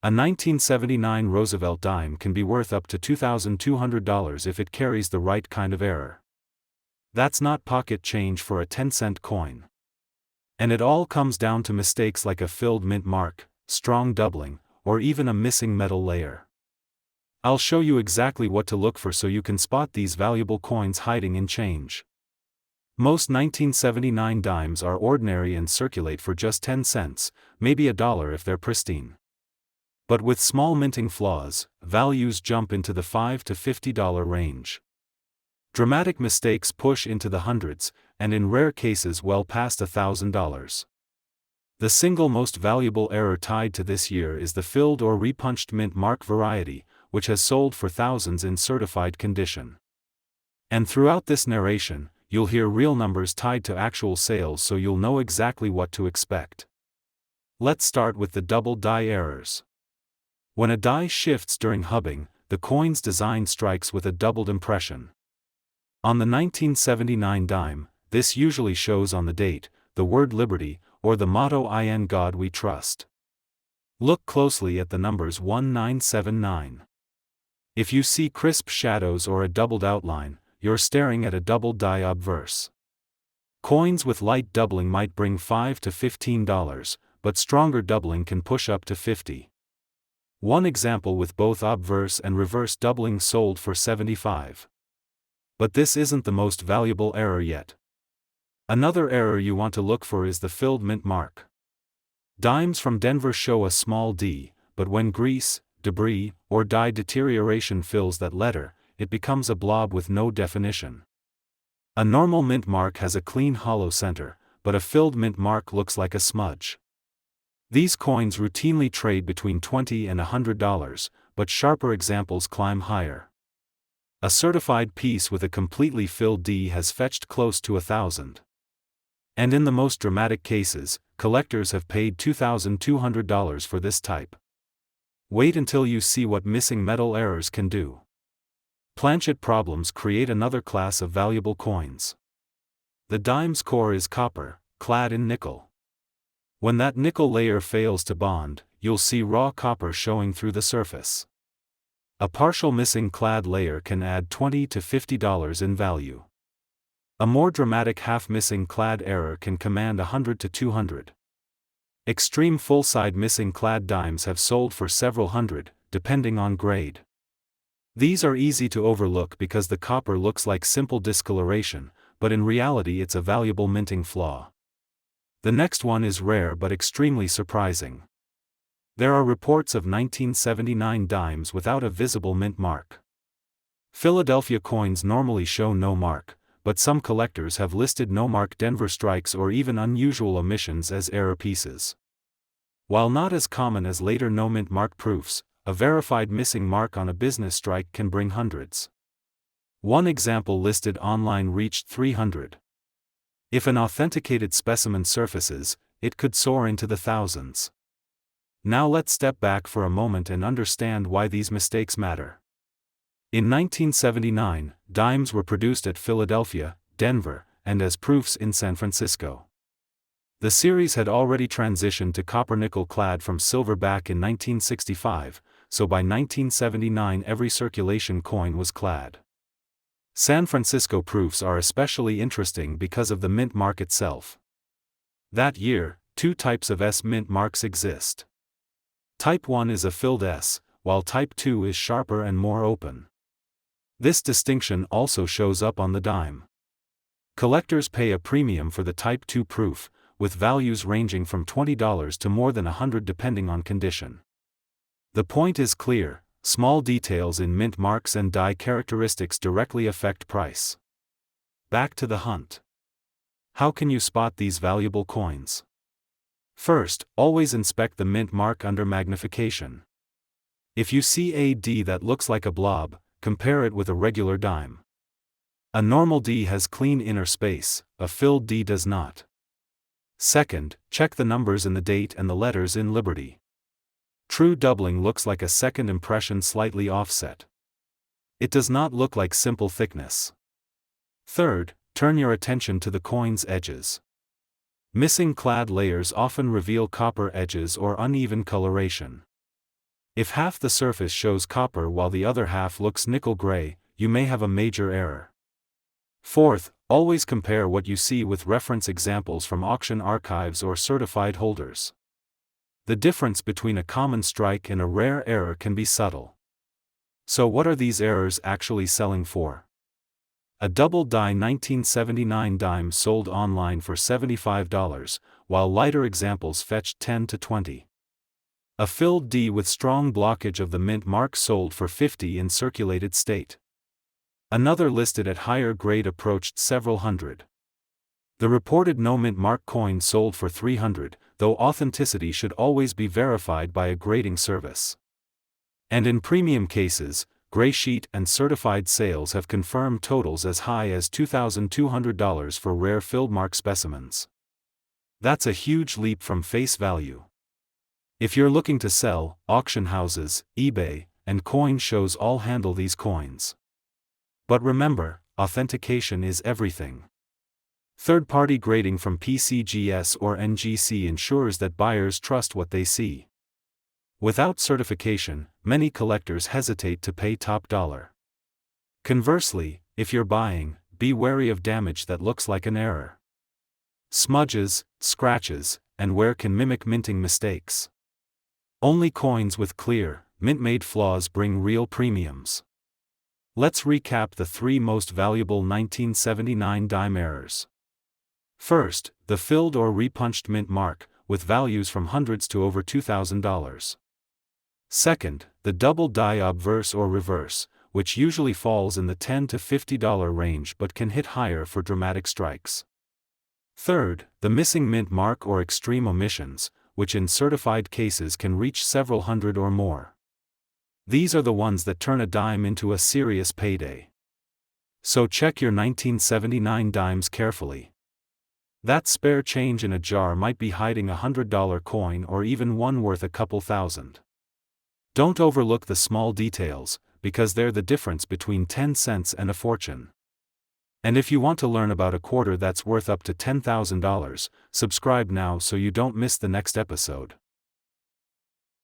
A 1979 Roosevelt dime can be worth up to $2,200 if it carries the right kind of error. That's not pocket change for a 10-cent coin. And it all comes down to mistakes like a filled mint mark, strong doubling, or even a missing metal layer. I'll show you exactly what to look for so you can spot these valuable coins hiding in change. Most 1979 dimes are ordinary and circulate for just 10 cents, maybe $1 if they're pristine. But with small minting flaws, values jump into the $5 to $50 range. Dramatic mistakes push into the hundreds, and in rare cases well past $1,000. The single most valuable error tied to this year is the filled or repunched mint mark variety, which has sold for thousands in certified condition. And throughout this narration, you'll hear real numbers tied to actual sales so you'll know exactly what to expect. Let's start with the double die errors. When a die shifts during hubbing, the coin's design strikes with a doubled impression. On the 1979 dime, this usually shows on the date, the word Liberty, or the motto "In God We Trust." Look closely at the numbers 1979. If you see crisp shadows or a doubled outline, you're staring at a double die obverse. Coins with light doubling might bring $5 to $15, but stronger doubling can push up to $50. One example with both obverse and reverse doubling sold for $75. But this isn't the most valuable error yet. Another error you want to look for is the filled mint mark. Dimes from Denver show a small d, but when grease, debris, or die deterioration fills that letter, it becomes a blob with no definition. A normal mint mark has a clean hollow center, but a filled mint mark looks like a smudge. These coins routinely trade between $20 and $100, but sharper examples climb higher. A certified piece with a completely filled D has fetched close to $1,000. And in the most dramatic cases, collectors have paid $2,200 for this type. Wait until you see what missing metal errors can do. Planchet problems create another class of valuable coins. The dime's core is copper, clad in nickel. When that nickel layer fails to bond, you'll see raw copper showing through the surface. A partial missing clad layer can add $20 to $50 in value. A more dramatic half-missing clad error can command $100 to $200. Extreme full-side missing clad dimes have sold for several hundred, depending on grade. These are easy to overlook because the copper looks like simple discoloration, but in reality it's a valuable minting flaw. The next one is rare but extremely surprising. There are reports of 1979 dimes without a visible mint mark. Philadelphia coins normally show no mark, but some collectors have listed no mark Denver strikes or even unusual omissions as error pieces. While not as common as later no mint mark proofs, a verified missing mark on a business strike can bring hundreds. One example listed online reached 300. If an authenticated specimen surfaces, it could soar into the thousands. Now let's step back for a moment and understand why these mistakes matter. In 1979, dimes were produced at Philadelphia, Denver, and as proofs in San Francisco. The series had already transitioned to copper-nickel clad from silver back in 1965, so by 1979 every circulation coin was clad. San Francisco proofs are especially interesting because of the mint mark itself. That year, two types of S mint marks exist. Type 1 is a filled S, while Type 2 is sharper and more open. This distinction also shows up on the dime. Collectors pay a premium for the Type 2 proof, with values ranging from $20 to more than $100 depending on condition. The point is clear: small details in mint marks and die characteristics directly affect price. Back to the hunt. How can you spot these valuable coins? First, always inspect the mint mark under magnification. If you see a D that looks like a blob, compare it with a regular dime. A normal D has clean inner space, a filled D does not. Second, check the numbers in the date and the letters in Liberty. True doubling looks like a second impression slightly offset. It does not look like simple thickness. Third, turn your attention to the coin's edges. Missing clad layers often reveal copper edges or uneven coloration. If half the surface shows copper while the other half looks nickel-gray, you may have a major error. Fourth, always compare what you see with reference examples from auction archives or certified holders. The difference between a common strike and a rare error can be subtle. So what are these errors actually selling for? A double-die 1979 dime sold online for $75, while lighter examples fetched $10 to $20. A filled D with strong blockage of the mint mark sold for $50 in circulated state. Another listed at higher grade approached several hundred. The reported no mint mark coin sold for $300, though authenticity should always be verified by a grading service. And in premium cases, gray sheet and certified sales have confirmed totals as high as $2,200 for rare filled mark specimens. That's a huge leap from face value. If you're looking to sell, auction houses, eBay, and coin shows all handle these coins. But remember, authentication is everything. Third-party grading from PCGS or NGC ensures that buyers trust what they see. Without certification, many collectors hesitate to pay top dollar. Conversely, if you're buying, be wary of damage that looks like an error. Smudges, scratches, and wear can mimic minting mistakes. Only coins with clear, mint-made flaws bring real premiums. Let's recap the 3 most valuable 1979 dime errors. First, the filled or repunched mint mark, with values from hundreds to over $2,000. Second, the double die obverse or reverse, which usually falls in the $10 to $50 range but can hit higher for dramatic strikes. Third, the missing mint mark or extreme omissions, which in certified cases can reach several hundred or more. These are the ones that turn a dime into a serious payday. So check your 1979 dimes carefully. That spare change in a jar might be hiding a $100 coin or even one worth a couple thousand. Don't overlook the small details, because they're the difference between 10 cents and a fortune. And if you want to learn about a quarter that's worth up to $10,000, subscribe now so you don't miss the next episode.